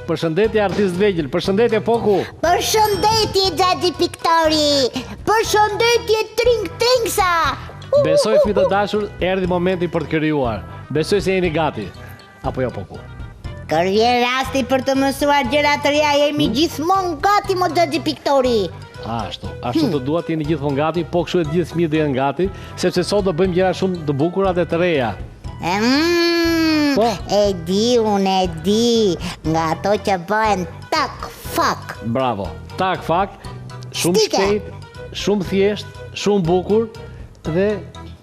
Përshëndetje artist vegjël, përshëndetje Poku. Përshëndetje Xhaxhi Piktori. Përshëndetje Tring Tringsa. Besoj fëmijë të dashur, erdhi momenti për të krijuar. Besoj se jeni gati. Apo jo Poku? Kur vjen rasti për të mësuar gjëra të reja, jemi gjithmonë gati mo Xhaxhi Piktori. Ashtu të dua të jeni gjithmonë gati, po kështu e gjithë fëmijët janë gati, sepse sot do bëjmë gjëra shumë të bukura dhe të reja. Po. E di, nga ato që bëhen tak fak. Bravo. Tak fak, shumë Stike. shpejt, shumë thjesht, shumë bukur dhe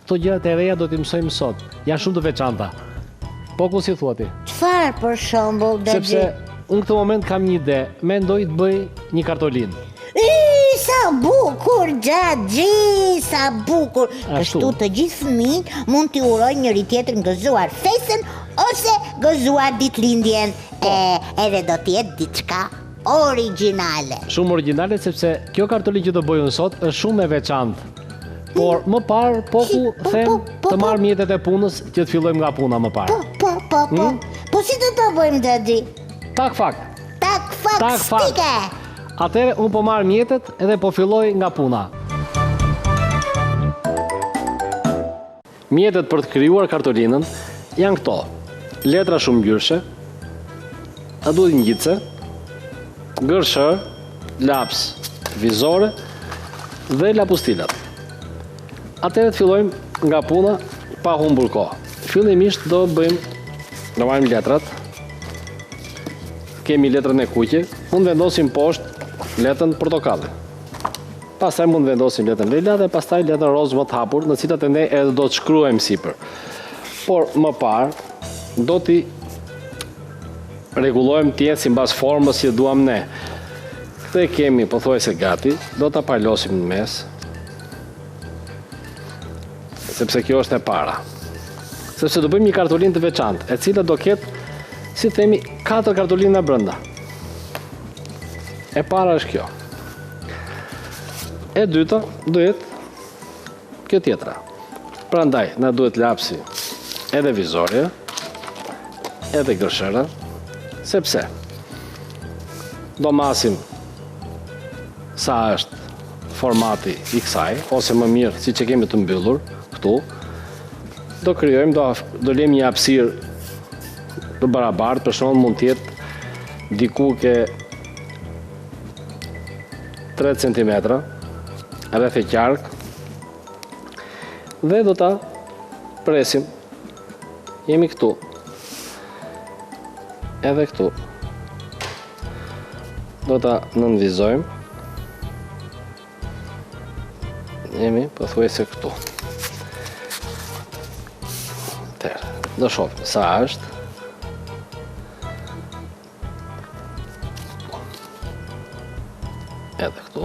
këto gjërat e reja do t'i mësojmë sot. Janë shumë të veçanta. Poku si thua ti? Çfarë për shembull Xhaxhi? Sepse unë këtë moment kam një ide, mendoj të bëj një kartolinë. Sa bukur Xhaxhi, sa bukur. Ashtu. Kështu të gjithë fëmijët mund t'i urojnë njëri tjetrin gëzuar festën ose gëzuar ditëlindjen. Edhe do t'jetë diçka origjinale. Shumë origjinale sepse kjo kartolinë që do bëj unë sot është shumë e veçantë. Por më parë Poku them të marr mjetet e punës që të fillojmë nga puna më parë. Po. Po si do ta bëjmë Xhaxhi? Tak fak. Tak fak stike. Atëre unë po marr mjetet edhe po filloj nga puna. Mjetet për të krijuar kartolinën janë këto: letra shumë ngjyrshe, a duhet ngjitse, gërshër, laps, vizore dhe lapustilat. Atëherë të fillojmë nga puna pa humbur kohë. Fillimisht do marrim letrat. Kemi letrën e kuqe, mund vendosim poshtë letrën portokalli. Pastaj mund vendosim letrën lila dhe pastaj letrën rozë më të hapur, në cilat e ne edhe do të shkruajmë sipër. Por më parë do t'i rregullojmë të jetë sipas formës që duam ne. Këtë kemi pothuajse gati, do ta palosim në mes. Sepse kjo është e para. Sepse do bëjmë një kartolinë të veçantë, e cila do ketë, si themi, 4 kartolina brenda. E para është kjo. E dyta do jetë kjo tjetra. Prandaj na duhet lapsi edhe vizorja, edhe gërshëra, sepse do masim sa është formati i kësaj, ose më mirë si që kemi të mbyllur këtu, do krijojmë, do lejmë një hapësirë të barabartë, për shembull mund të jetë diku ke 3 cm, rreth e qark, dhe do ta presim. Jemi këtu. Edhe këtu. Do ta nënvizojmë. Jemi pothuajse këtu. Do shohim sa është. Edhe këtu.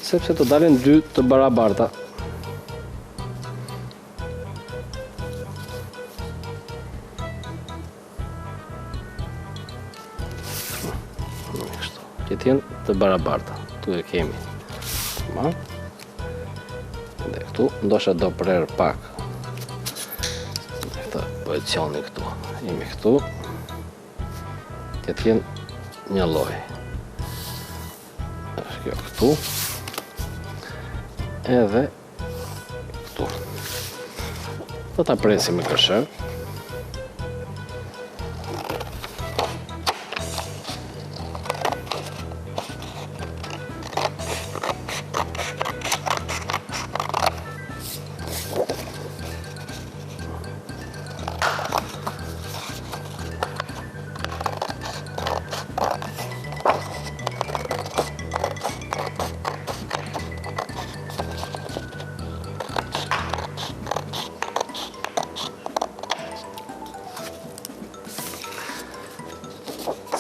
Sepse të dalin 2 të barabarta. Kështu, që t'jenë të barabarta. Tu e kemi. Dhe këtu, ndoshta do prerë pak. Këtë pozicioni këtu. Jemi këtu. Që t'jenë një lloj. Është kjo këtu. Edhe këtu. Do ta presim me gërshër.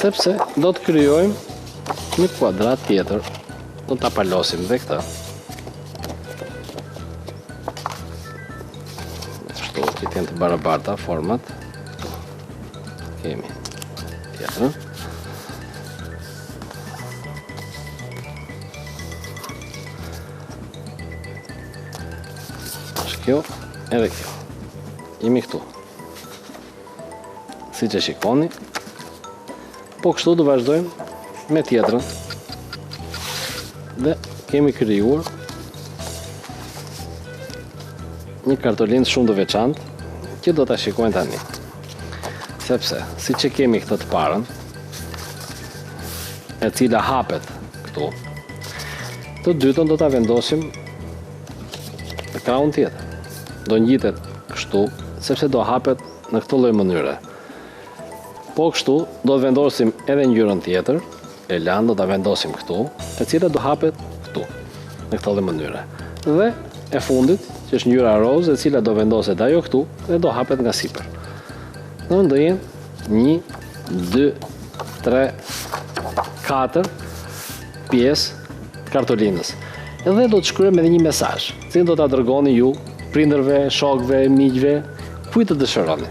Sepse do të krijojmë një kuadrat tjetër. Do ta palosim dhe këtë. Kështu që të jenë të barabarta format. Kemi tjetrën. Është kjo edhe kjo. Jemi këtu. si që shikoni. Po kështu do vazhdojmë me tjetrën. Dhe kemi krijuar një kartolinë shumë të veçantë që do ta shikojmë tani. Sepse, si që kemi këtë të parën, e cila hapet këtu, të dytën do ta vendosim në krahun tjetër. Do ngjitet kështu, sepse do hapet në këtë lloj mënyre. Po kështu, do të vendosim edhe ngjyrën tjetër, e lanë do ta vendosim këtu, e cila do hapet këtu, në këtë lloj mënyre. Dhe e fundit, që është ngjyra rozë, e cila do vendoset ajo këtu dhe do hapet nga sipër. Do jenë 1, 2, 3, 4 pjesë kartolinës. Edhe do të shkruajmë edhe një mesazh, cilin do ta dërgoni ju prindërve, shokëve, miqve, kujt të dëshironi.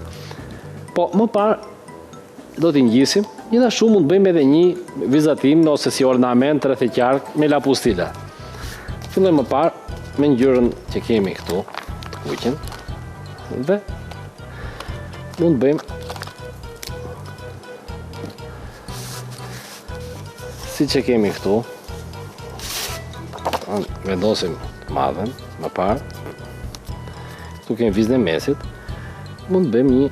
Po më parë do t'i ngjisim, gjithashtu mund të bëjmë edhe një vizatim ose si ornament rreth e qark me lapustila. Fillojmë më parë me ngjyrën që kemi këtu, të kuqen, dhe mund të bëjmë si që kemi këtu. Vendosim të madhen, më parë. Këtu kemi vizën e mesit. Mund të bëjmë një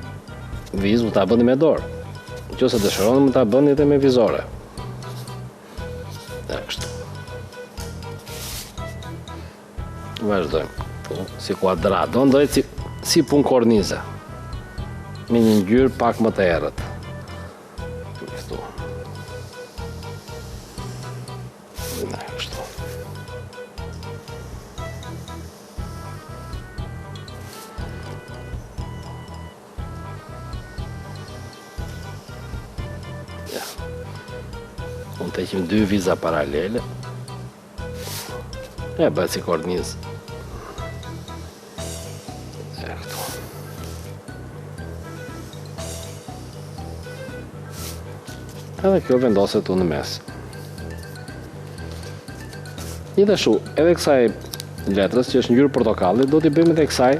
vizë, mund ta bëni me dorë. Nëse dëshironi, mund ta bëni edhe me vizore. Dhe kështu. Vazhdojmë. Këtu, si kuadrat. Do ndojë si punë kornize. Me një ngjyrë pak më të errët. Këtu. Dhe kështu. Mund të heqim 2 viza paralele. E bëhet si kornizë. E këtu. Edhe kjo vendoset tu në mes. Gjithashtu, edhe kësaj letrës që është ngjyrë portokalli, do t'i bëjmë edhe kësaj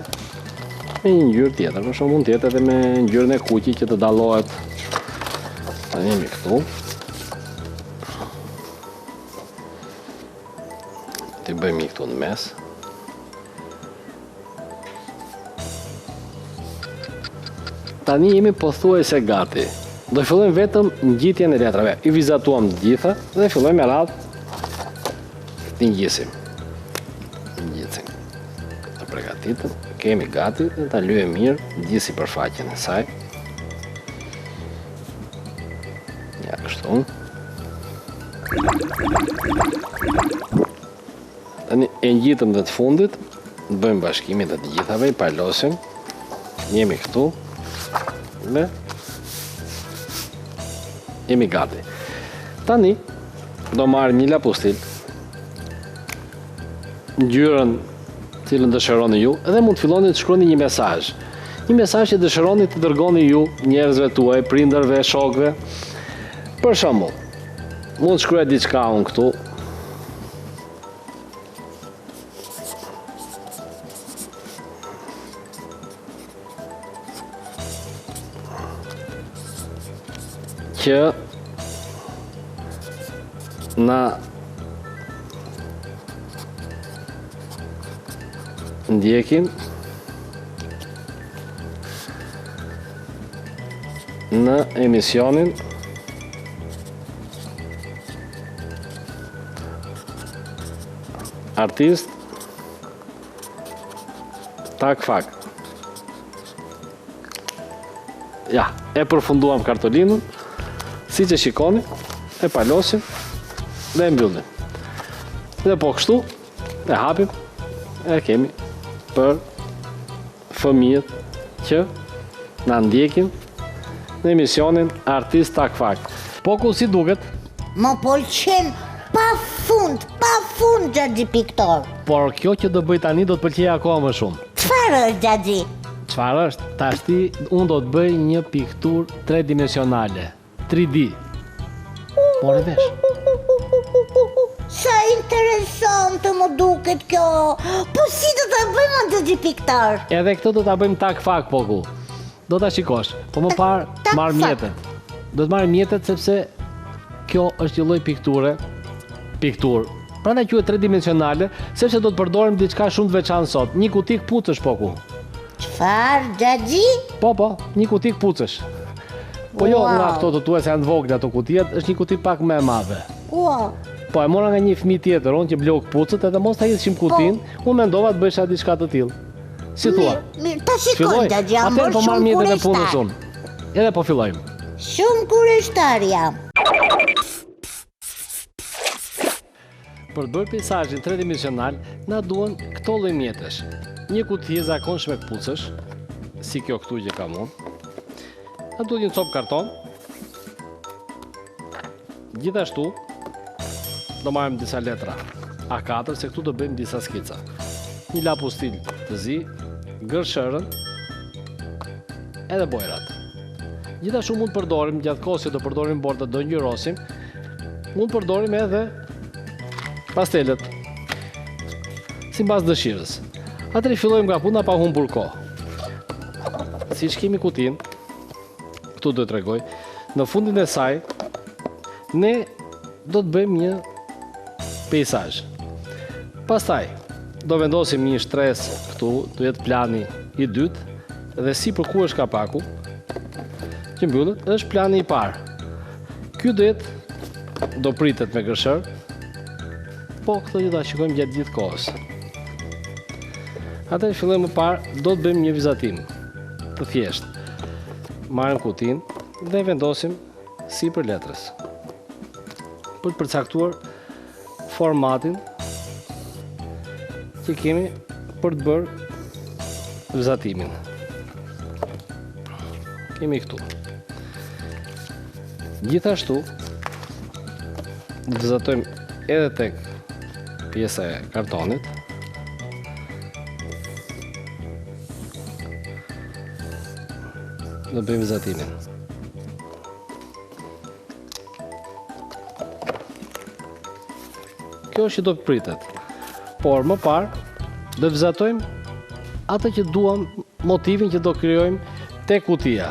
me një ngjyrë tjetër. Për shembull, mund të jetë edhe me ngjyrën e kuqit që të dallohet. Tani jemi këtu. T'i bëjmë i këtu në mes. Tani jemi pothuajse gati. Do fillojmë vetëm ngjitjen e letrave. I vizatuam të gjitha dhe fillojmë me radhë t'i ngjisim. Ngjisim. Të përgatitëm, kemi gati dhe ta lyejmë mirë gjithë sipërfaqen e saj. Ja kështu. Tani e ngjitëm dhe të fundit, të bëjmë bashkimin të gjithave, i palosim, jemi këtu, dhe jemi gati. Tani, do marrim një lapustil, ngjyrën cilën dëshironi ju, edhe mund të filloni të shkruani një mesazh. Një mesazh që dëshironi të dërgoni ju njerëzve tuaj, prindërve, shokëve. Për shembull, mund të shkruaj diçka unë këtu. Që na ndjekin në emisionin Artist Tak Fak. Ja, e përfunduam kartolinën. Si që shikoni, e palosim dhe e mbyllim. Dhe po kështu, e hapim, e kemi për fëmijët që na ndjekin në emisionin Artist Tak Fak. Po ku si duket? Më pëlqen pa fund, Xhaxhi piktor. Por kjo që do bëj tani do të pëlqej akoma më shumë. Çfarë është, Xhaxhi? Çfarë është? Tashti unë do të bëj një pikturë 3-dimensionale. 3D. Por e vesh. Sa interesante më duket kjo. Po si do ta bëjmë Xhaxhi piktor? Edhe këtë do ta bëjmë tak fak po ku. do ta shikosh. Po më parë marr mjetet. Do të marr mjetet sepse kjo është një lloj pikturë. Prandaj quhet tridimensionale, sepse do të përdorim diçka shumë të veçantë sot. Një kuti kpucësh po ku. Çfarë, Xhaxhi? Po, një kuti kpucësh. Po jo nga këto të tua se janë të vogla ato kutiet, është një kuti pak më e madhe. Po e mora nga një fëmijë tjetër, unë që bleu kpucët, edhe mos ta hidhshim kutin, unë mendova të bëjsha diçka të tillë. Si thua? Mirë, ta shikoj, Xhaxhi, jam bërë shumë mjetet e punës unë. Edhe po fillojmë. Shumë kureshtar jam. Për të bërë peizazhin tridimensional, na duhen këto lloj mjetesh. Një kuti e zakonshme kpucësh, si kjo këtu që kam unë. Na duhet një copë karton. Gjithashtu, do marrim disa letra A4, se këtu do bëjmë disa skica. Një lapustil të zi, gërshërën, edhe bojrat. Gjithashtu mund të përdorim, gjatë kohës që do përdorim bordat, do ngjyrosim, mund të përdorim edhe pastelet, sipas dëshirës. Atëherë fillojmë nga puna pa humbur kohë. Siç kemi kutin, këtu do të tregoj, në fundin e saj, ne do të bëjmë një peizazh. Pastaj, do vendosim një shtresë këtu, do jetë plani i dytë, dhe sipër ku është kapaku, që mbyllet, është plani i parë. Ky do pritet me gërshër, po këto do ta shikojmë gjatë gjithë kohës. Atëherë fillojmë më parë, do të bëjmë një vizatim të thjeshtë. Marrim kutin dhe vendosim sipër letrës. Për të përcaktuar formatin që kemi për të bërë vizatimin. Kemi këtu. Gjithashtu, vizatojmë edhe tek pjesa e kartonit. Do bëjmë vizatimin. Kjo është që do pritet. Por më parë do vizatojmë atë që duam, motivin që do krijojmë tek kutia.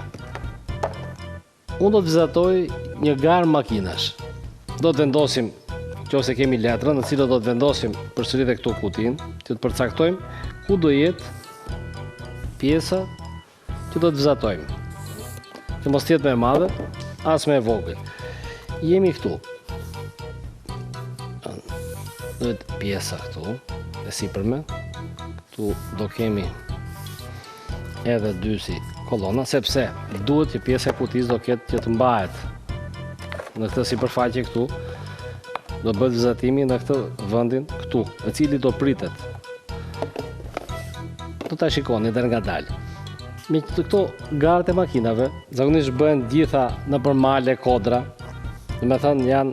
Unë do të vizatoj një garë makinash. Do të vendosim, nëse kemi letrën, në cilën do të vendosim përsëri edhe këtu kutin, që të përcaktojmë ku do jetë pjesa që do të vizatojmë. Që mos jetë më e madhe, as më e vogël. Jemi këtu. Duhet pjesa këtu, e sipërme. Këtu do kemi edhe dy si kolona, sepse duhet që pjesa e kutisë do ketë që të mbahet në këtë sipërfaqe këtu. Do bëhet vizatimi në këtë vendin këtu, e cili do pritet. Do ta shikoni edhe ngadalë. Me këto garët e makinave, zakonisht bëhen gjitha në përmale, kodra, dhe me thënë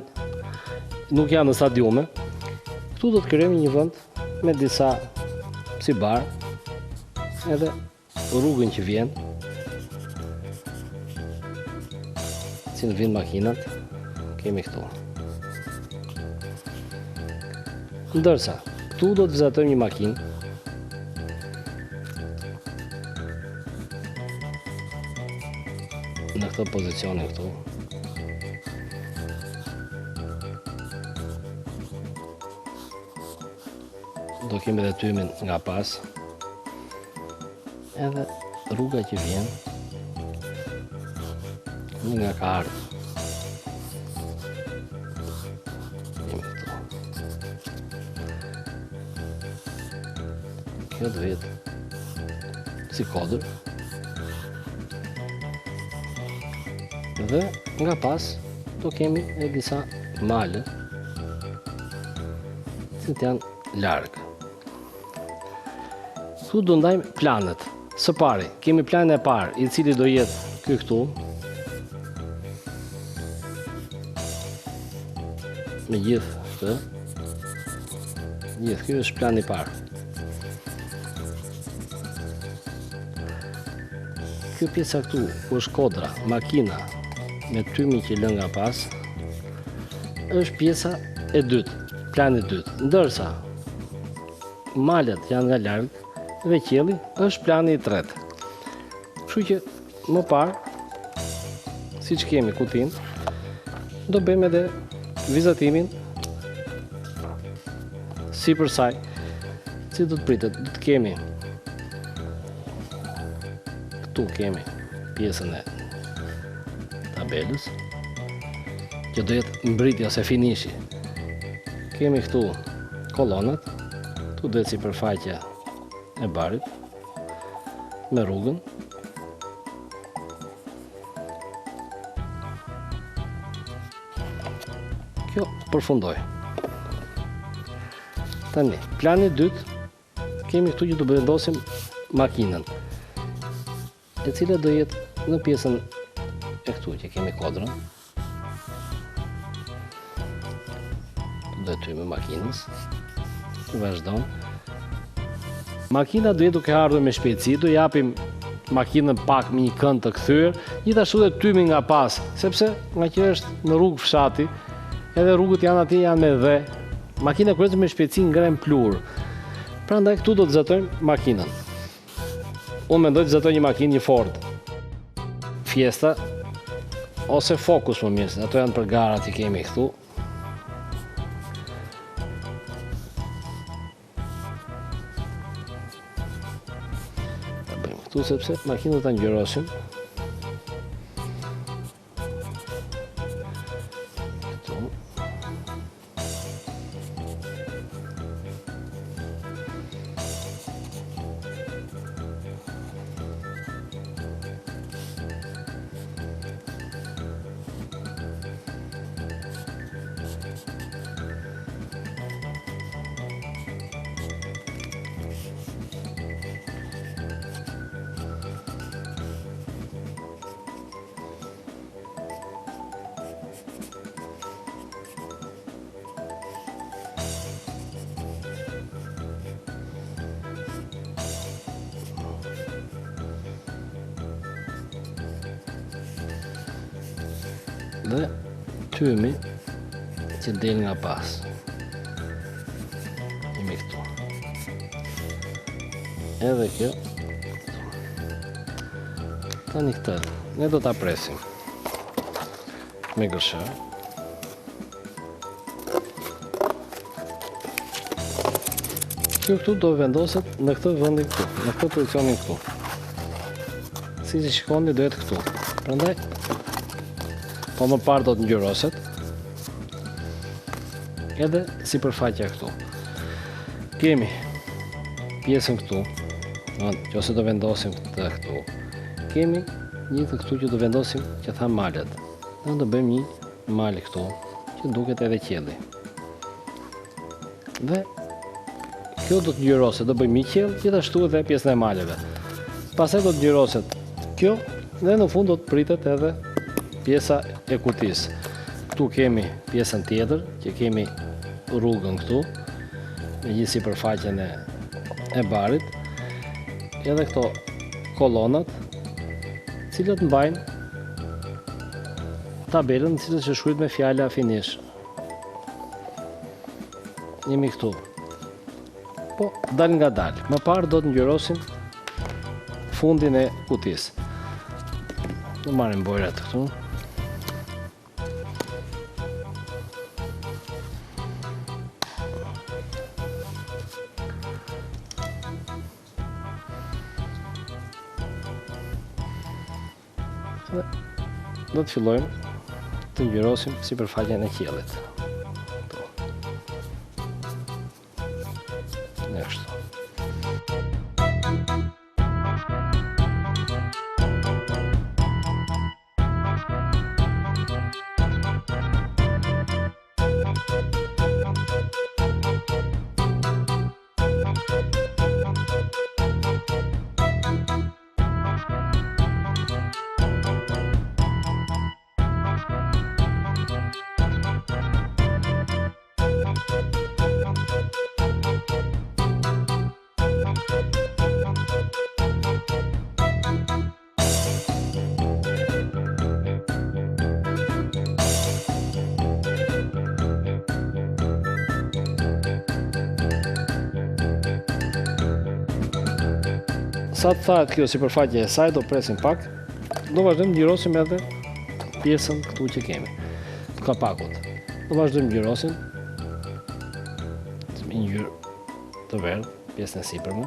nuk janë në stadiume. Këtu do të krijojmë një vend me disa si barë, edhe rrugën që vjen, si në vinë makinat, kemi këtu. Ndërsa, këtu do të vizatojmë një makinë, në këtë pozicionin këtu. Do kemi edhe tymin nga pas. Edhe rruga që vjen, një nga ka ardhur. Kemi këtu. Kjo do jetë si kodër. Dhe nga pas do kemi e disa male që janë largë. Këtu do ndajmë planet. Së pari, kemi planin e parë, i cili do jetë ky këtu. Me gjithë këtë. Ky është plani i parë. Kjo pjesa këtu, ku është kodra, makina, me tymin që lën nga pas, është pjesa e dytë, plani i dytë. Ndërsa malet janë nga larg dhe qielli është plani i tretë. Kështu që më parë, si që kemi kutin, do bëjmë edhe vizatimin si për saj, si do të pritet, do të kemi, këtu kemi pjesën e tabelës, që do jetë mbritja ose finishi. Kemi këtu kolonat, këtu do jetë sipërfaqja e barit, me rrugën. Kjo përfundoj. Tani, plani i dytë, kemi këtu që do vendosim makinën, e cila do jetë në pjesën e këtu që kemi kodrën. Do të me makinës, vazhdon. Makina do jetë duke ardhur me shpejtësi, do japim makinën pak me një kënd të kthyer, gjithashtu dhe tymi nga pas, sepse nga që është në rrugë fshati, edhe rrugët janë atje janë me dhe, makina kërës me shpejtësi ngren plurë. Prandaj këtu do të zëtojmë makinën. Unë mendoj të zëtoj një makinë, një Ford Fiesta, ose Focus më mirë, ato janë për garat që kemi këtu. Këtu sepse makinën do ta ngjyrosim. Këtu. Dhe tymi që del nga pas. Jemi këtu. Edhe kjo. Tani këtë, ne do ta presim me gërshërë. Kjo këtu do vendoset në këtë vendin këtu, në këtë pozicionin këtu. Si që shikoni do jetë këtu. Prandaj po më parë do të ngjyroset, edhe sipërfaqja këtu. Kemi pjesën këtu, ose do vendosim këtë këtu. Kemi një të këtu që do vendosim që tha malet. Ne do bëjmë një mal këtu, që duket edhe qielli. Dhe kjo do të ngjyroset, do bëjmë një qiell, gjithashtu edhe pjesën e maleve. Pastaj do të ngjyroset kjo, dhe në fund do të pritet edhe pjesa e kutisë. Këtu kemi pjesën tjetër, që kemi rrugën këtu, me gjithë sipërfaqen e barit, edhe këto kolonat, cilët mbajnë tabelën, cilët që shkruajt me fjala finish. Jemi këtu. Po, dal nga dal. Më parë do të ngjyrosim fundin e kutisë. Do marrim bojrat këtu. Do të fillojmë të ngjyrosim sipërfaqen e qiellit. Kështu. Sa të thahet kjo sipërfaqja e saj, do presim pak. do vazhdojmë ngjyrosim edhe pjesën këtu që kemi, të kapakut. Do vazhdojmë ngjyrosim me ngjyrë të verdhë, pjesën e sipërme.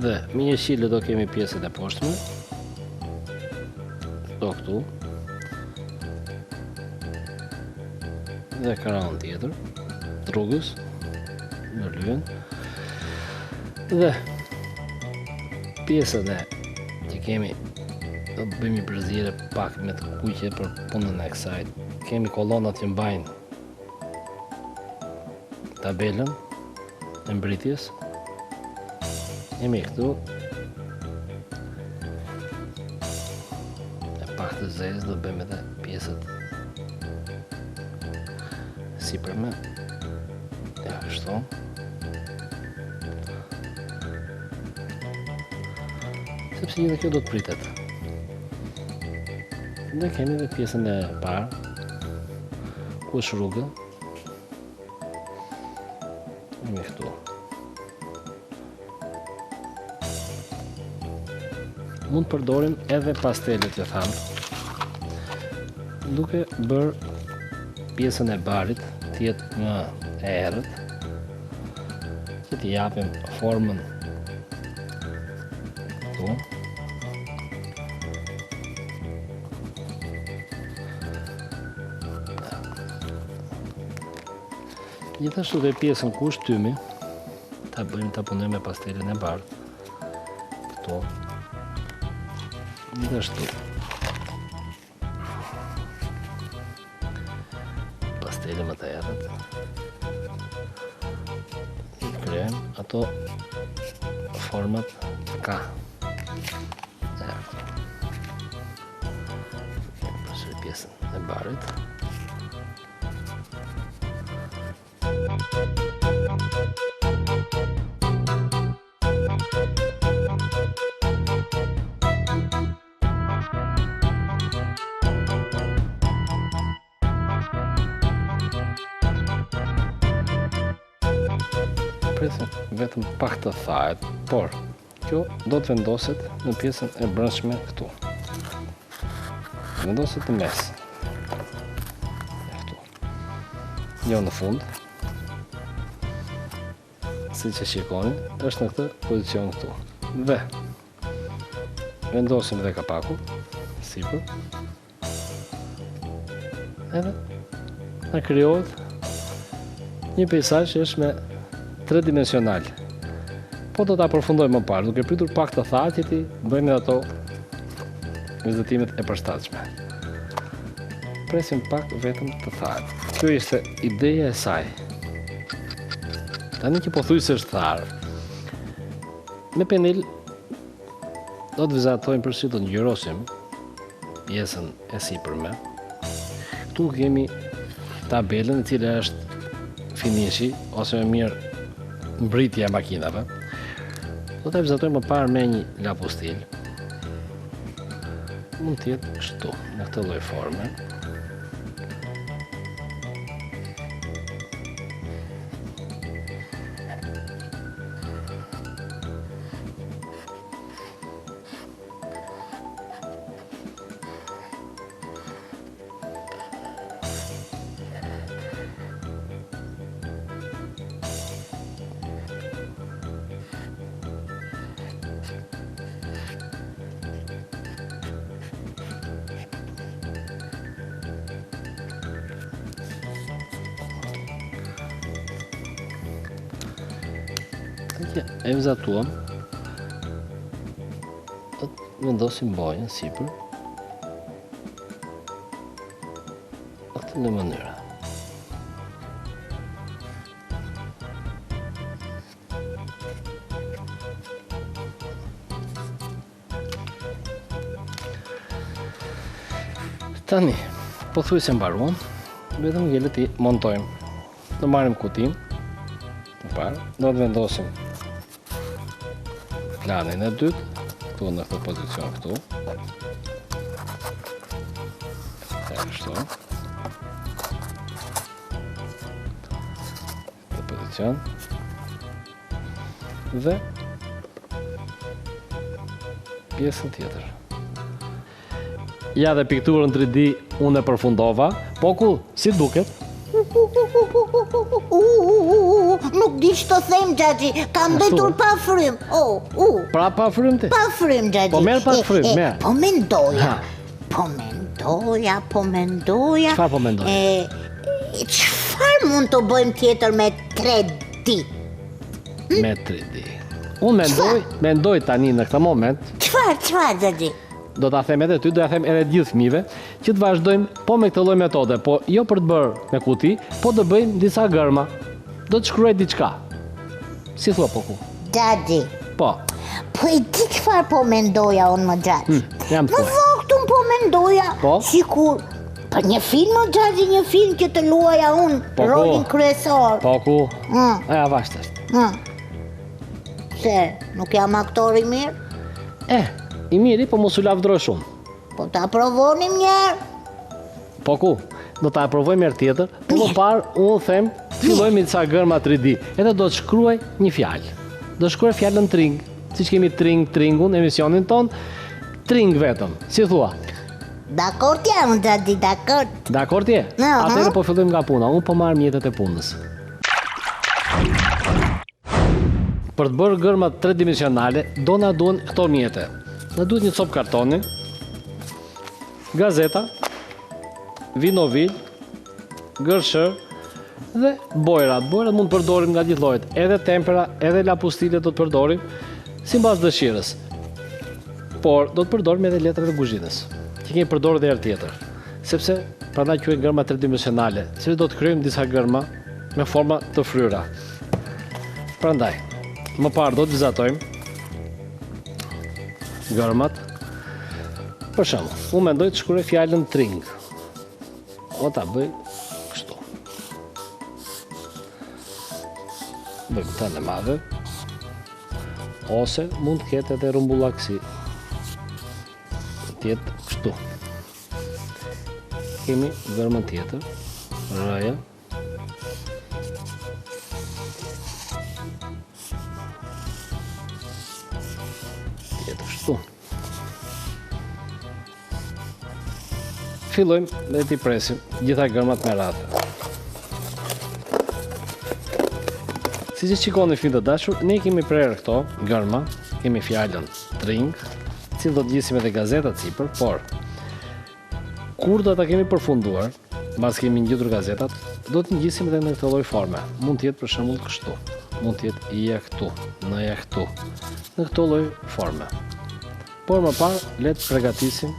Dhe me një qile do kemi pjesën e poshtme, do këtu, dhe karaon tjetër, rrugës, në lyen, dhe pjesën e që kemi, do të bëjmë një përzierje pak me të kuqe për punën e kësaj. Kemi kolonat që mbajnë tabelën e mbritjes. Jemi këtu, e pak të zezë do bëjmë edhe pjesët sipërme, ja kështu. Sepse gjithë kjo do të pritet. Dhe kemi edhe pjesën e parë, ku është rrugë, jemi këtu. Mund të përdorim edhe pastelet që thamë, duke bërë pjesën e barit të jetë më e errët, që t'i japim formën këtu. Gjithashtu dhe pjesën ku është tymi, ta punojmë me pastelin e bardhë, këtu. Gjithashtu pastele më të errët, i kryejmë ato format ka errët. Përsëri pjesën e barit. Vetëm pak të thahet, por kjo do të vendoset në pjesën e brendshme këtu. Vendoset në mes. Këtu. Jo në fund. Siç e shikoni, është në këtë pozicion këtu. Dhe vendosim dhe kapakun sipër. Edhe na krijohet një peizazh që është me tredimensional. Po do ta përfundojmë më parë, duke pritur pak të thatë që ti bëjmë ato vizitimet e përshtatshme. Presim pak vetëm të thatë. Kjo ishte ideja e saj. Tani që po thuj se është tharë. Me penil do të vizatojmë përsi do të ngjyrosim pjesën e sipërme. Këtu kemi tabelën e cila është finishi ose më mirë mbritja e makinave. Do ta vizatojmë më parë me një lapostil. Mund të jetë kështu, në këtë lloj forme. E vizatuam, do të vendosim bojën sipër, në këtë mënyrë. Tani, pothuajse mbaruam, vetëm ngelet i montojmë. Do marrim kutin, të parë, do të vendosim planin e dytë, këtu në këtë pozicion këtu. Kështu. Këtë pozicion. dhe pjesën tjetër. Ja dhe pikturën 3D unë e përfundova, po ku, si duket? Nuk di që të them, Xhaxhi, kam mbetur pa frym. Pra pa frym ti? Pa frym, Xhaxhi. Po merr pa frym, merr. Po mendoja. Ha. Po mendoja. Çfarë po mendoj? Çfarë mund të bëjmë tjetër me 3D? Me 3D. Unë mendoj tani në këtë moment, Çfarë, Xhaxhi? do ta them edhe ty, do ja them edhe gjithë fëmijëve, që të vazhdojmë po me këtë lloj metode, po jo për të bërë me kuti, po të bëjmë disa gërma. Do të shkruaj diçka. Si thua po ku? Xhaxhi. Po. Po e di çfarë po mendoja unë më Xhaxhi. Jam të Në thuaj. faktun po mendoja. Po? Sikur për një film o Xhaxhi, një film që të luaja unë Po, rolin kryesor. Po ku? Mm. Ja vashtë. Se, nuk jam aktor i mirë? I miri, po mos u lavdroj shumë. Po ta provonim njerë. Po ku? Do ta provojmë herë tjetër, po më parë unë them, fillojmë me disa gërma 3D. Edhe do të shkruaj një fjalë. Do shkruaj fjalën tring, siç kemi tringun, emisionin ton, tring vetëm. Si thua? Dakord jam, Xhaxhi, dakord. Dakord je? Aha. Atëherë po fillojmë nga puna. Unë po marr mjetet e punës. Për të bërë gërma tridimensionale, do na duhen këto mjete. Na duhet një copë kartoni, gazeta, vinovil, gërshër dhe bojrat. Bojrat mund të përdorim nga gjithë llojet, edhe tempera, edhe lapustile do të përdorim, sipas dëshirës. Por do të përdorim edhe letrat e kuzhinës, që kemi përdorur edhe herë tjetër, sepse prandaj quhen gërma tridimensionale, sepse do të krijojmë disa gërma me forma të fryra. Prandaj, më parë do të vizatojmë gërmat. Për shembull, unë mendoj të shkruaj fjalën tring. O ta bëj kështu. Bëjmë të në madhe. Ose mund të ketë edhe rumbullaksi. Tjetë kështu. Kemi gërmën tjetër. Rëja. Kështu. Fillojmë dhe t'i presim gjitha gërmat me radhë. Si që shikoni fëmijë të dashur, ne kemi prerë këto gërma, kemi fjalën tring, si do të gjisim edhe gazetat sipër, por kur do ta kemi përfunduar, mbas kemi ngjitur gazetat, do të ngjisim edhe në këtë lloj forme. Mund të jetë për shembull kështu, mund të jetë ija këtu, në-ja këtu, në këtë lloj forme. Por më parë, le të përgatisim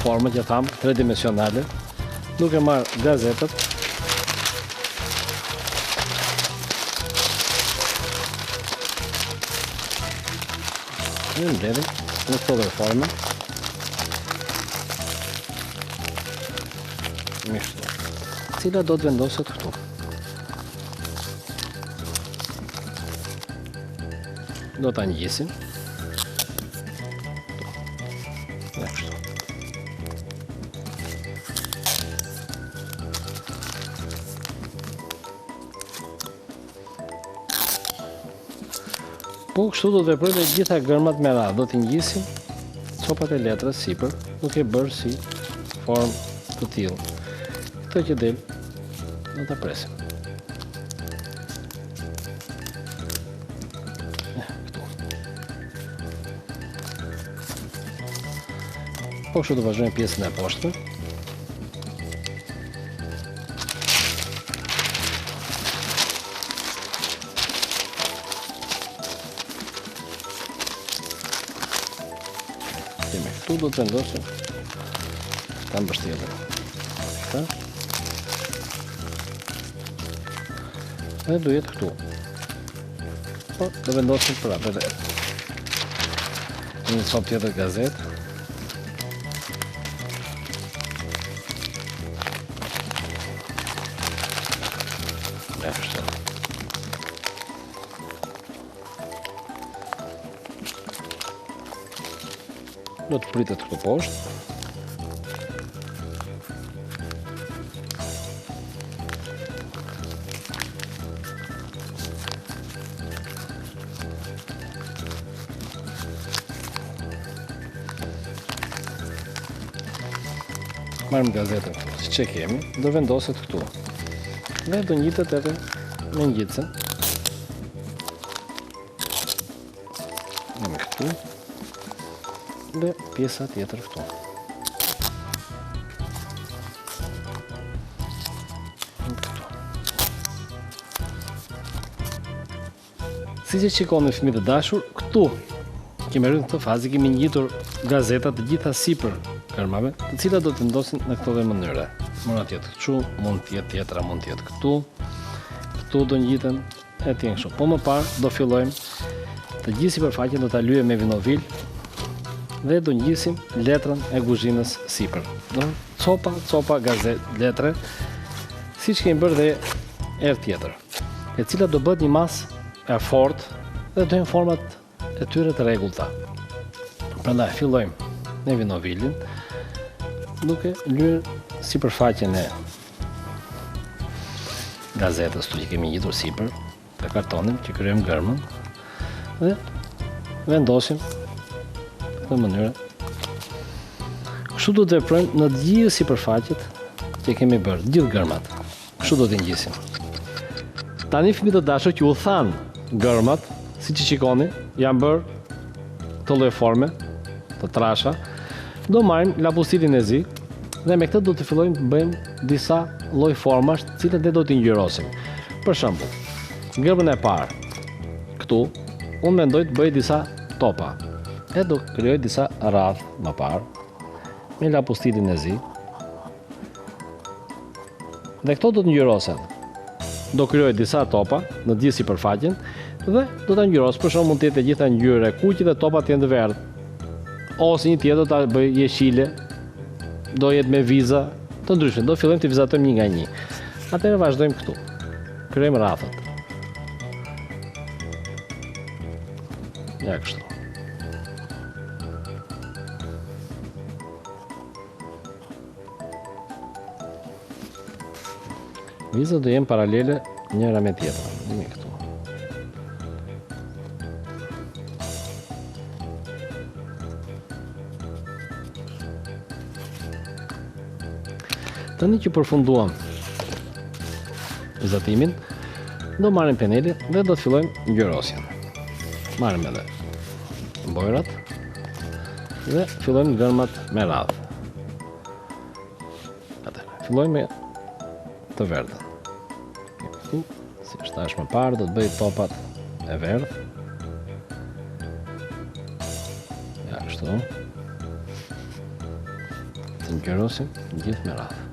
formën që thamë, tridimensionale, duke marrë gazetët, e mbledhim në këtë lloj forme, me kështu, cila do të vendoset këtu. Do ta ngjisim. Po kështu do të veprojmë gjitha gërmat me radhë, do t'i ngjisim copat e letrës sipër, duke bërë si formë të tillë. Këtë që del, do ta presim. Këtu. Po kështu do vazhdojmë pjesën e poshtme. Këtu do të vendosim ta mbështetëm. Këta. Dhe do jetë këtu. Po, do vendosim prapë edhe një copë tjetër gazetë. Ja, kështu. Do të pritet këtu poshtë. Marrim gazetën këtu, siç e kemi, do vendoset këtu. Dhe do ngjitet edhe me ngjitsen. Me këtu. Dhe pjesa tjetër këtu. Si që shikoni fëmijë të dashur, këtu kemi rënë këtë fazë, kemi ngjitur gazetat të gjitha sipër gërmave, të cilat do të vendosin në këto lloj mënyre. Mund të jetë këtu, mund të jetë tjetra, mund të jetë këtu. Këtu do ngjiten e tjen kështu. Po më parë do fillojmë të gjithë sipërfaqen do ta lyejmë me vinovil dhe do ngjisim letrën e kuzhinës sipër. Do copa letre, siç kemi bërë dhe herë tjetër, e cila do bëhet një masë e fortë dhe do jenë format e tyre të rregullta. Prandaj fillojmë me vinovilin, duke lyer sipërfaqen e gazetës që kemi ngjitur sipër të kartonin që kryejmë gërmën dhe vendosim në mënyrë. Kështu do të veprojmë në të gjithë sipërfaqet që kemi bërë, të gjithë gërmat. Kështu do t'i ngjisim. Tani fëmijët të dashur që u than gërmat, siç e shikoni, janë bërë të lloj forme, të trasha. Do marrim lapustilin e zi dhe me këtë do të fillojmë të bëjmë disa lloj formash, të cilat ne do t'i ngjyrosim. Për shembull, gërmën e parë këtu, unë mendoj të bëj disa topa. E do krijoj disa radhë më parë me lapustilin e zi. Dhe këto do të ngjyrosen. Do krijoj disa topa në gjithë sipërfaqen dhe do ta ngjyros. Për shembull, mund të jetë gjitha ngjyrë e kuqe dhe topat janë të verdhë. Ose një tjetër do ta bëj jeshile, do jetë me viza të ndryshme. Do fillojmë të vizatojmë një nga një. Atëherë vazhdojmë këtu. Krijojmë rrafët. Ja kështu. Vizat do jenë paralele njëra me tjetrën. Një këtu. Tani që përfunduam vizatimin, do marrim penelin dhe do të fillojmë ngjyrosjen. Marrim edhe mbojrat dhe fillojmë gërmat me radhë. Fillojmë me të verdhën. Këtu, si është tash më parë, do të bëj topat e verdhë. Ja, kështu. Të ngjyrosim gjithë me radhë.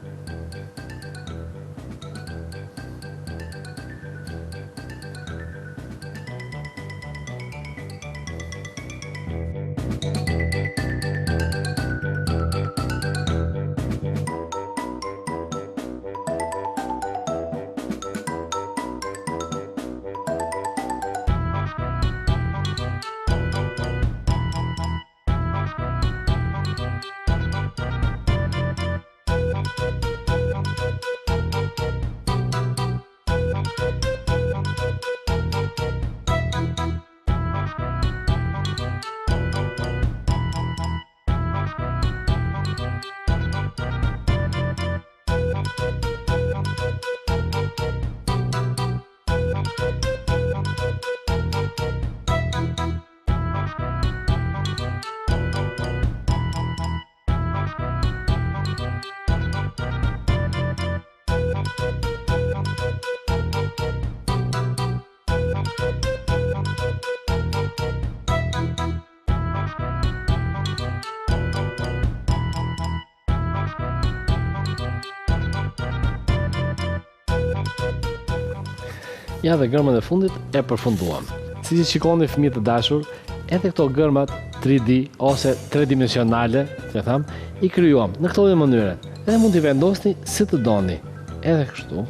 Ja dhe gërmën e fundit e përfunduam. Si që shikoni fëmijët të dashur, edhe këto gërmat 3D ose 3-dimensionale, që tham, i krijuam në këto lloj mënyre. Edhe mund t'i vendosni si të doni. Edhe kështu,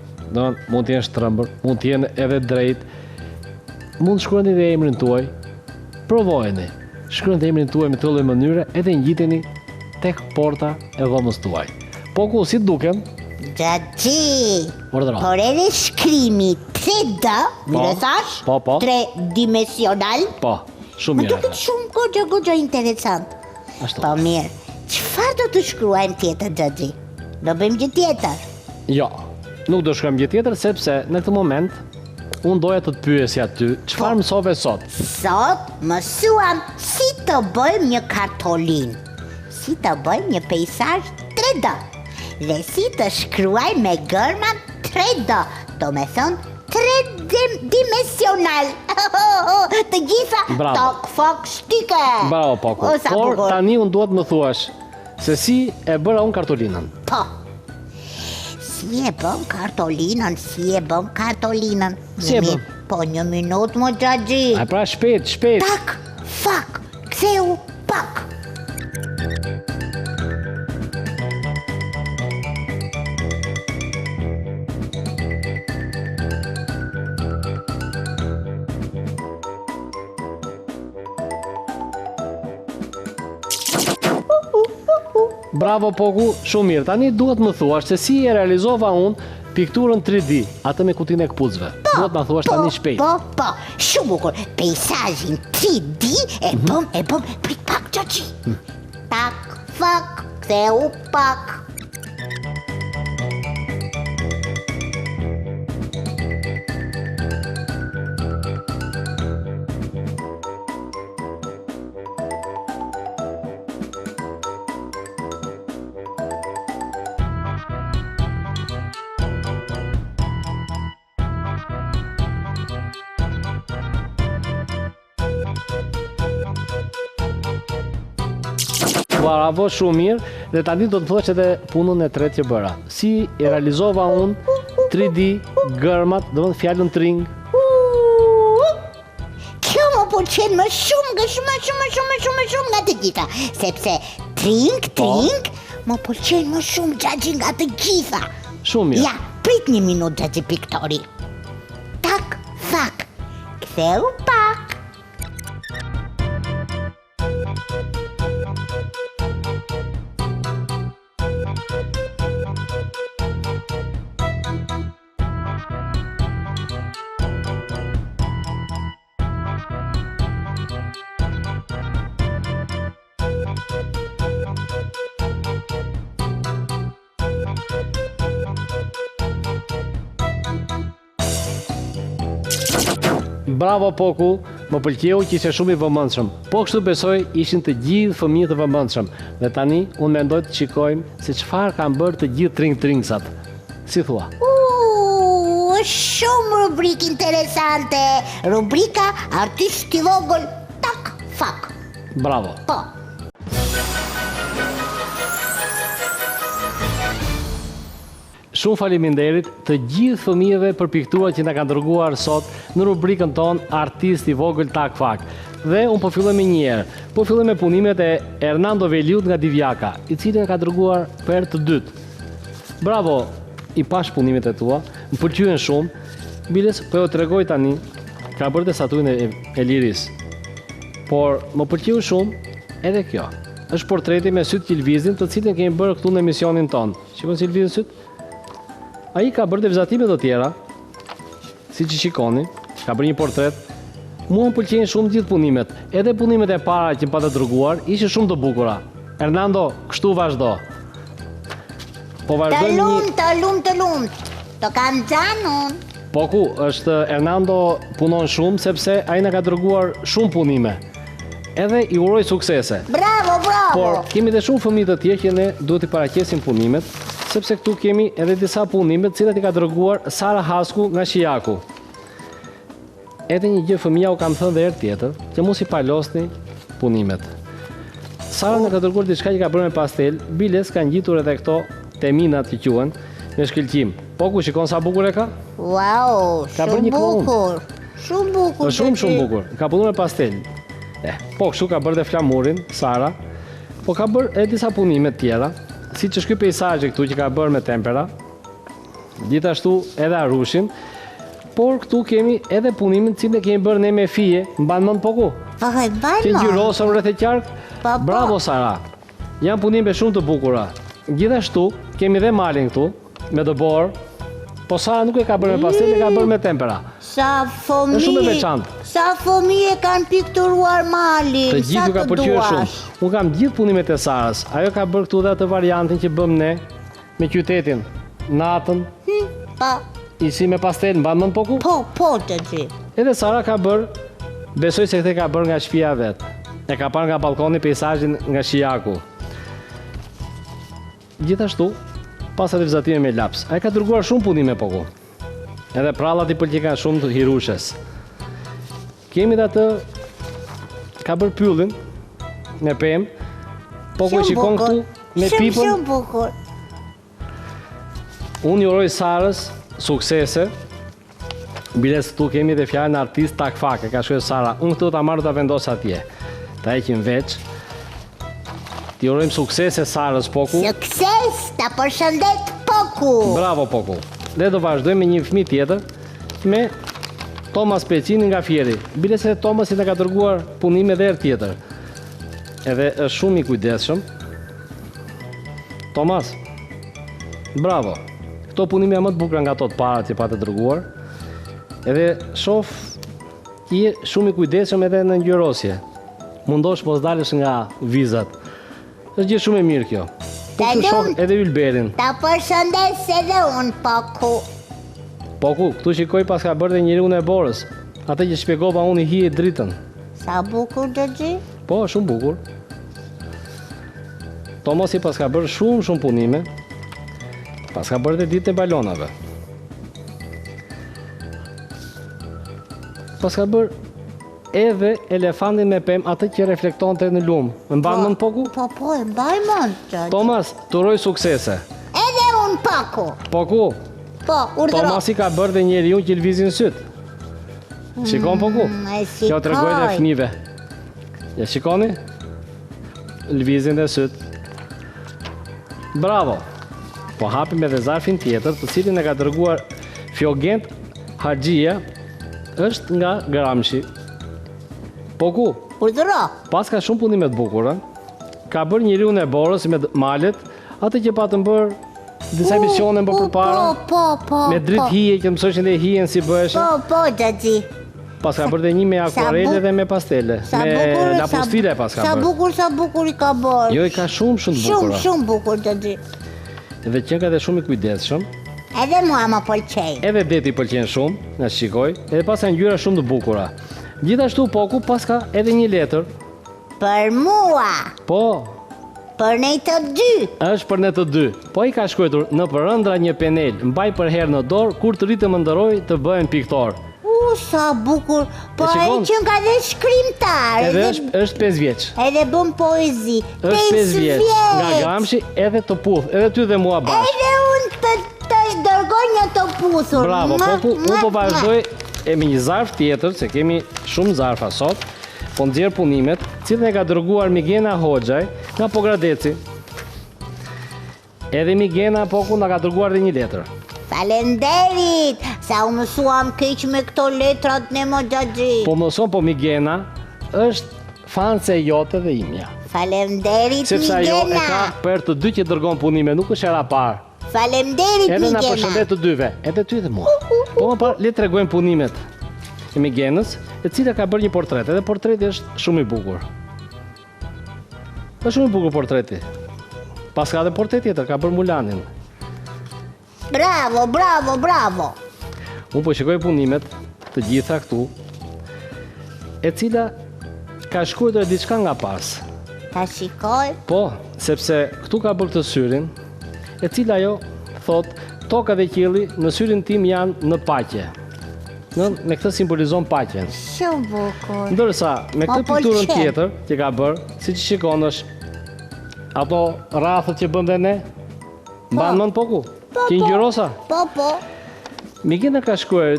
mund të jenë shtrëmbër, mund të jenë edhe drejt. Mund shkruani dhe emrin tuaj. Provojeni. Shkruani emrin tuaj me këtë lloj mënyre edhe ngjiteni tek porta e dhomës tuaj. Po ku si duken? Xhaxhi. Urdhëro. Por edhe shkrimi 3D, më thash? Po. 3-dimensional. Po, shumë Më mirë. duket shumë goxha interesant. Ashtu. Po mirë. Çfarë do të shkruajmë tjetër, Xhaxhi? Do bëjmë gjë tjetër. Jo, nuk do shkojmë gjë tjetër sepse në këtë moment unë doja të të pyesja ty, çfarë mësove sot? Sot mësuam si të bëjmë një kartolinë, si të bëjmë një peizazh 3D dhe si të shkruaj me gërma 3D, do me thonë tridimensional. Të gjitha tok, fok, shtike. Bravo, Poku. Por tani unë duhet më thuash se si e bëra unë kartolinën. Po. Si e bëm kartolinën, Si e bëm? Po, 1 minutë më Xhaxhi. A pra shpejt. Tak, fak, ktheu, pak. Bravo Poku, shumë mirë. Tani duhet më thuash se si e realizova unë pikturën 3D, atë me kutinë e këpucëve. Duhet më thuash tani shpejt. Po, shumë bukur. Peizazhin 3D e bëm prit pak Xhaxhi. Tak, fak, ktheu, pak. Bravo, shumë mirë. Dhe tani do të thuash edhe punën e tretë që bëra. Si e realizova unë 3D gërmat, do të thonë fjalën tring. Kjo më pëlqen më shumë nga të gjitha, sepse tring, më pëlqen më shumë Xhaxhi nga të gjitha. Shumë mirë. Ja, prit 1 minutë Xhaxhi Piktori. Tak, fak, ktheu, pak. Bravo Poku, më pëlqeu që ishe shumë i vëmendshëm. Po kështu besoj ishin të gjithë fëmijët të vëmendshëm. Dhe tani unë mendoj të shikojmë se çfarë kanë bërë të gjithë tring-tringsat. Si thua? Shumë rubrik interesante. Rubrika artist i vogël, tak, fak. Bravo. Po. Shumë faleminderit të gjithë fëmijëve për pikturat që na kanë dërguar sot në rubrikën tonë Artist i vogël tak fak. Dhe unë po filloj me një herë. Po filloj me punimet e Hernando Veliut nga Divjaka, i cili na ka dërguar për herë të dytë. Bravo, i pash punimet e tua, më pëlqyen shumë. Biles, po jo tregoj tani, ka bërë statuin e Liris. Por më pëlqeu shumë edhe kjo. Është portreti me sytë që lvizin, të cilin kemi bërë këtu në emisionin tonë. Shikoni si lvizin sytë? Ai ka bërë devizatime të tjera, si që shikoni, ka bërë një portret. Mua më pëlqejnë shumë gjithë punimet, edhe punimet e para që më pa të dërguar, ishin shumë të bukura. Hernando, kështu vazhdo. Po vazhdojmë një... Të lumt, të kam xhanun. Poku, është Hernando punon shumë, sepse ai na ka dërguar shumë punime. Edhe i uroj suksese. Bravo. Por kemi dhe shumë fëmijë të tjerë që ne duhet i paraqesim punimet, sepse këtu kemi edhe disa punime të cilat i ka dërguar Sara Hasku nga Shijaku. Edhe një gjë fëmija u kam thënë dhe herë tjetër, që mos i palosni punimet. Sara në ka dërguar diçka që ka bërë me pastel, biles kanë ngjitur edhe këto teminat që quhen me shkëlqim. Poku, shikon sa bukur e ka? Wow, Ka bërë një bukur. Shumë bukur. Shumë bukur. Ka punuar me pastel. Po kështu ka bërë dhe flamurin, Sara. Po ka bërë edhe disa punime të tjera, si që shky pejsazhe këtu që ka bërë me tempera, gjithashtu edhe arushin, por këtu kemi edhe punimin cilë kemi bërë ne me fije, mban mend Poku? Po, që ngjyrosëm rreth e qark. Bravo Sara. Janë punime shumë të bukura. Gjithashtu kemi dhe malin këtu me dëbor, po Sara nuk e ka bërë me pastel, e ka bërë me tempera. Është shumë e veçantë. Sa fëmijë kanë pikturuar malin, të gjithë ka pëlqyer shumë. Unë kam gjithë punimet e Sarës. Ajo ka bërë këtu dhe atë variantin që bëm ne me qytetin, natën, Po, i si me pastel, mban mend poku? po, gjëgji. Edhe Sara ka bërë, besoj se këtë ka bërë nga shtëpia vetë. E ka parë nga balkoni peizazhin nga shijaku. Gjithashtu, pas atë vizatime me laps, ai ka dërguar shumë punime poku. Edhe prallat i pëlqen shumë të hirushes. Kemi dhe atë, ka bërë pyllin me pemë, poku e shikon këtu me pipën. Shumë bukur. Unë juroj Sarës suksese. Biles këtu kemi dhe fjalën artist takfake, ka shkruar Sara. Unë këtu ta marrë ta vendos atje. Ta heqim veç. Ti urojmë suksese Sarës poku. Sukses, ta përshëndet poku. Bravo poku. Dhe do vazhdojmë me një fëmijë tjetër me Thomas Pecini nga Fieri. Biles se Thomas i ka dërguar punime edhe herë tjetër. Edhe është shumë i kujdesshëm. Thomas. Bravo. Këto punime janë më të bukura nga ato të para që pa të dërguar. Edhe shoh ti je shumë i kujdesshëm edhe në ngjyrosje. Mundosh mos dalësh nga vizat. Është gjë shumë e mirë kjo. Po Ta të shoh lum. edhe Ylberin. Ta përshëndes edhe unë poku. Poku, këtu shikoj pas ka bërë dhe njeriu e Borës. Atë që shpjegova unë i hije dritën. Sa bukur gjëgji. Po, shumë bukur. Tomasi pas ka bërë shumë punime. Pas ka bërë dhe ditën e balonave. Pas ka bërë edhe elefantin me pemë, atë që reflektonte në lumë. Më mban mend poku? Po, e mbaj mend, gjëgji. Tomas, të uroj suksese. Edhe unë poku. Poku, Po, urdhëro. Tomasi ka bërë dhe njeriu që lvizin syt. Shikon poku? e shikoj. Kjo tregoj dhe fëmijëve. Ja shikoni? Lvizin dhe syt. Bravo. Po hapim edhe zarfin tjetër, të cilin e ka dërguar Fjogent Haxhia, është nga Gramshi. Poku, Urdhëro. pas ka shumë punime të bukura. Ka bërë njeriu e Borës me malet, atë që patëm bërë disa emisione më përpara. Po. Me dritë hije, që mësoshin dhe hijen si bëheshe. Po, gjëgji. Pas ka bërë dhe një me akvarele dhe me pastele. Sa Me bukur, lapostile pas ka bërë. Sa bukur i ka bërë. Jo, i ka shumë të bukura. Shumë bukur, gjëgji. Edhe qenë ka dhe shumë i kujdesshëm. Edhe mua më pëlqej. Edhe deti pëlqen shumë, na shikoj. Edhe pas ka ngjyra shumë të bukura. Gjithashtu poku pas ka edhe një letër. Për mua. Po, Për ne të dy. është për ne të dy. Po i ka shkruar në përëndra një penel, mbaj për herë në dorë, kur të rritë më ndëroj të bëhen piktor. Sa bukur. Po E ai shikon? që ka dhe shkrimtar. Edhe është 5 vjeç. Edhe bën poezi. Është 5 vjeç. Nga Gramshi edhe të puth, edhe ty dhe mua bashkë. Edhe unë të dërgoj një të puthur. Bravo, poku, unë po vazhdoj e me një zarf tjetër, se kemi shumë zarfa sot, po nxjerr punimet, cilën e ka dërguar Migena Hoxhaj nga Pogradeci. Edhe Migena poku na ka dërguar dhe një letër. Falenderit, sa u mësuam keq me këto letrat në më gjagji. Po mëson, po Migena është fanse jote dhe imja. Falenderit, Sepse ajo e Migena. ka për të dy që dërgon punime, nuk është era parë. Falenderit, Edhe na Migena. përshëndet të dyve, edhe ty dhe mua. Po më parë, le të tregojmë punimet e Migenës, e cila ka bërë një portret, edhe portreti është shumë i bukur. Është shumë i bukur portreti. Pas ka dhe portret tjetër, ka bërë Mulanin. Bravo. Unë po shikoj punimet të gjitha këtu, e cila ka shkruar diçka nga pas. Ta shikoj. Po, sepse këtu ka bërë këtë syrin, e cila ajo thot, toka dhe qielli në syrin tim janë në paqe. Me këtë simbolizon paqen. Shumë bukur. Ndërsa, me këtë Ma pikturën pëlqen. tjetër që ka bërë, si që shikon është ato rrathët që bën dhe ne, mban mend poku? Që ngjyrosa? Po. Migena ka shkruar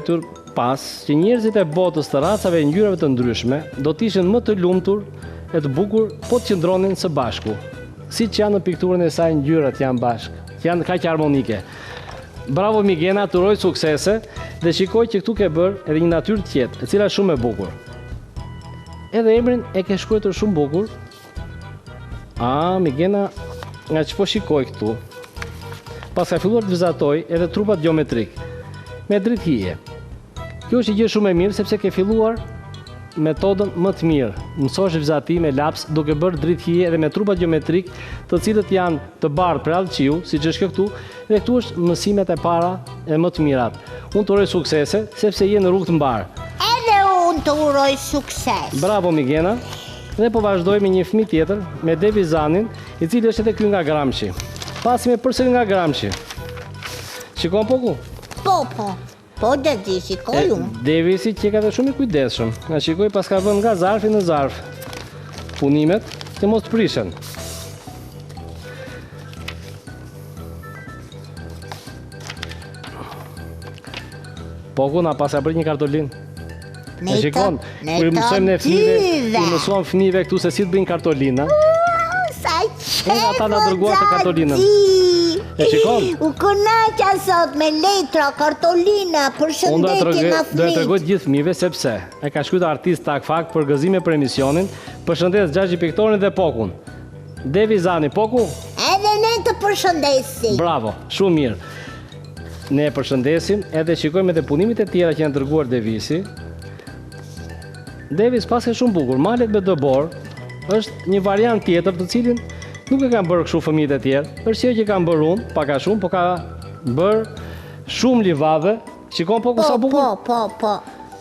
pas që njerëzit e botës të racave e ngjyrave të ndryshme do të ishin më të lumtur e të bukur po të qëndronin së bashku. Siç janë në pikturën e saj ngjyrat janë bashkë, janë kaq harmonike. Bravo Migena, të uroj suksese dhe shikoj që këtu ke bërë edhe një natyrë të qetë, e cila është shumë e bukur. Edhe emrin e ke shkruar shumë bukur. Migena, nga që po shikoj këtu, pas ka filluar të vizatoj edhe trupat geometrik, me dritë hije. Kjo është një gjë shumë e mirë sepse ke filluar metodën më të mirë. Mësosh vizatim me laps duke bërë dritë hije dhe me trupa geometrik të cilët janë të bardhë për allëqiu, siç është kjo këtu, dhe këtu është mësimet e para e më të mirat. Unë të uroj suksese, sepse je në rrugë të mbarë. Edhe unë të uroj sukses. Bravo Migena. Dhe po vazhdoj me një fëmijë tjetër, me Devizanin, i cili është edhe ky nga Gramshi. Pasime përsëri nga Gramshi. Shikon Poku? Po Xhaxhi, shikoj unë. Devisi që ka dhe shumë i kujdesshëm. Nga shikoj pas ka vënë nga zarfi në zarf. Punimet që mos të prishen. Poku na pas ka bërë një kartolin. E shikon, kur i mësojmë ne fëmijëve, i mësojmë fëmijëve këtu se si të bëjnë kartolina. Sa qepo, Nga ta na dërguar të kartolinën. E shikon? U kënaqa sot me letra, kartolina, përshëndetje nga Do e tregoj të gjithë fëmijëve sepse e ka shkruar artist Takfak për gëzime për emisionin. Përshëndes Xhaxhi Piktorin dhe Pokun. Devizani, Poku? Edhe ne të përshëndesim. Bravo, shumë mirë. Ne e përshëndesim edhe shikojmë edhe punimet e tjera që janë dërguar Devisi. Devis pas ka shumë bukur, malet me dëbor është një variant tjetër të cilin nuk e kanë bërë kështu fëmijët e tjerë. Është që kanë bërë unë, pak a shumë, po ka bërë shumë livadhe. Shikon Poku sa bukur? Po.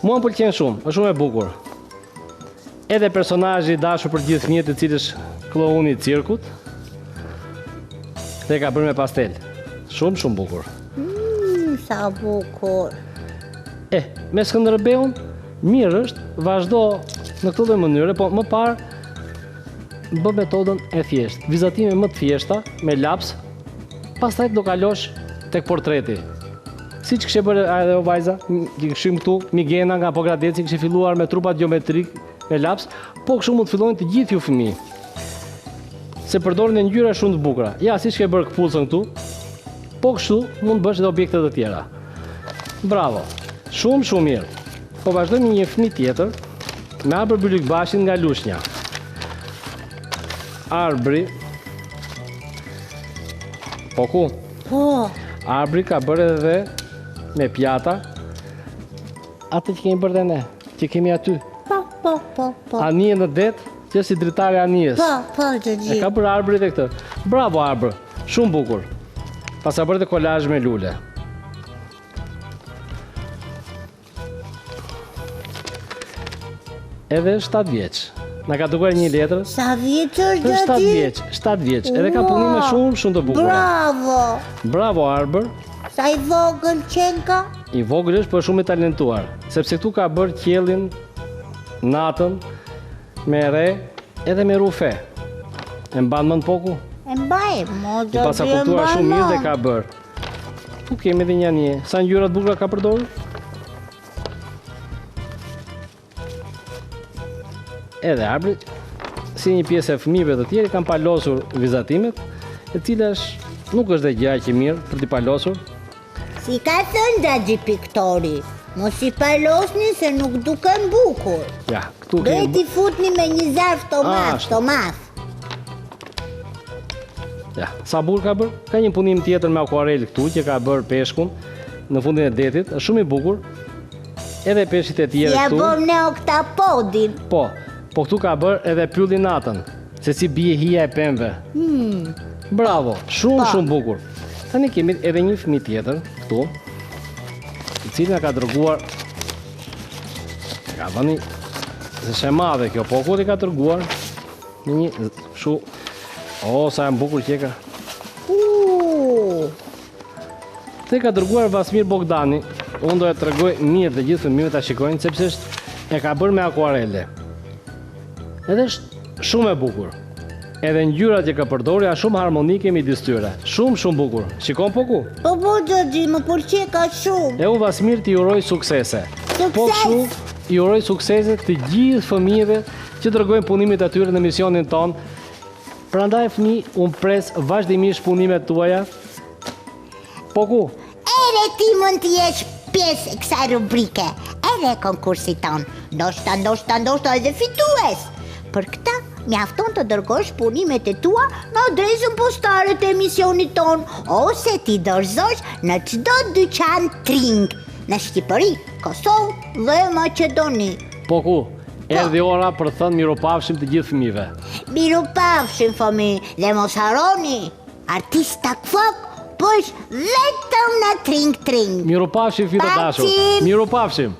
Mua më pëlqen shumë, është shumë e bukur. Edhe personazhi i dashur për gjithë fëmijët, i cili është klouni i cirkut. Dhe ka bërë me pastel. Shumë bukur. Sa bukur. Me Skënderbeun, mirë është, vazhdo në këtë lloj mënyre, po më parë bë metodën e thjeshtë, vizatime më të thjeshta me laps, pastaj do kalosh tek portreti. Siç kishte bërë ajo vajza, kishim këtu Migena nga Pogradeci, kishte filluar me trupa geometrik me laps, po kështu mund të fillojnë të gjithë ju fëmijë. Se përdorin ngjyra shumë të bukura. Ja, siç ke bërë këpullën këtu, po kështu mund bësh edhe objekte të tjera. Bravo. Shumë mirë. Po vazhdojmë një fëmijë tjetër me Arbër Bylykbashin nga Lushnja. Arbri. Poku. Po. Arbri ka bërë edhe me pjata atë që kemi bërë dhe ne, që kemi aty. Po. Anije në det, që si dritare anijes. Po, Xhaxhi. E ka bërë Arbri dhe këtë. Bravo Arbër, shumë bukur. Pas ka bërë dhe kolazh me lule. Edhe 7 vjeç. Na ka dërguar një letër. Sa vjeç është Xhaxhi? 7 vjeç. Edhe ka punime shumë të bukura. Bravo Arbër. Sa i vogël qenka? I vogël është, por shumë i talentuar, sepse këtu ka bërë qiellin, natën, me re, edhe me rufe. E mban mend Poku? E mbaj, I pas ka kuptuar shumë mirë dhe ka bërë. Tu kemi edhe një anje. Sa ngjyra të bukura ka përdorur? Edhe Arbri, si një pjesë e fëmijëve të tjerë, kanë palosur vizatimet, e cila nuk është dhe gjë aq e mirë për t'i palosur. Si ka thënë Xhaxhi Piktori, mos i palosni se nuk duken bukur. Ja, këtu Do kemi. t'i futni me një zarf tomat. Ja, sa bukur ka bërë? Ka një punim tjetër me akuarel këtu që ka bërë peshkun në fundin e detit, është shumë i bukur. Edhe peshqit e tjerë Ja këtu. bëm ne oktapodin. Po këtu ka bërë edhe pyllin natën, se si bie hija e pemëve. Bravo, shumë bukur. Tani kemi edhe një fëmijë tjetër këtu, i cili na ka dërguar. Ka vënë se është e madhe kjo, po ku i ka dërguar në një kështu. Sa janë bukur qeka. Te ka dërguar Vasmir Bogdani. Unë do e tregoj mirë të gjithë fëmijëve ta shikojnë, sepse e ka bërë me akuarele. Edhe është shumë e bukur. Edhe ngjyrat që ka përdorur janë shumë harmonike midis tyre. Shumë bukur. Shikon Poku? Po Xhaxhi, më pëlqej ka shumë. E unë Vasmir t'i uroj suksese. Sukses! Po kështu i uroj suksese të gjithë fëmijëve që dërgojnë punimet e tyre në misionin ton. Prandaj fëmijë, unë pres vazhdimisht punimet tuaja. Poku? Ere ti mund të jesh pjesë e kësaj rubrike, edhe konkursit ton. Ndoshta edhe fitues. Për këtë, mjafton të dërgosh punimet e tua në adresën postare të emisionit ton, ose ti dorëzosh në çdo dyqan Tring, në Shqipëri, Kosovë dhe Maqedoni. Poku, Erdhi ora për të thënë miropafshim të gjithë fëmijëve. Miropafshim fëmijë dhe mos harroni, artista fok, po është vetëm në tring. Miropafshim fito dashur. Pafshim. Miropafshim.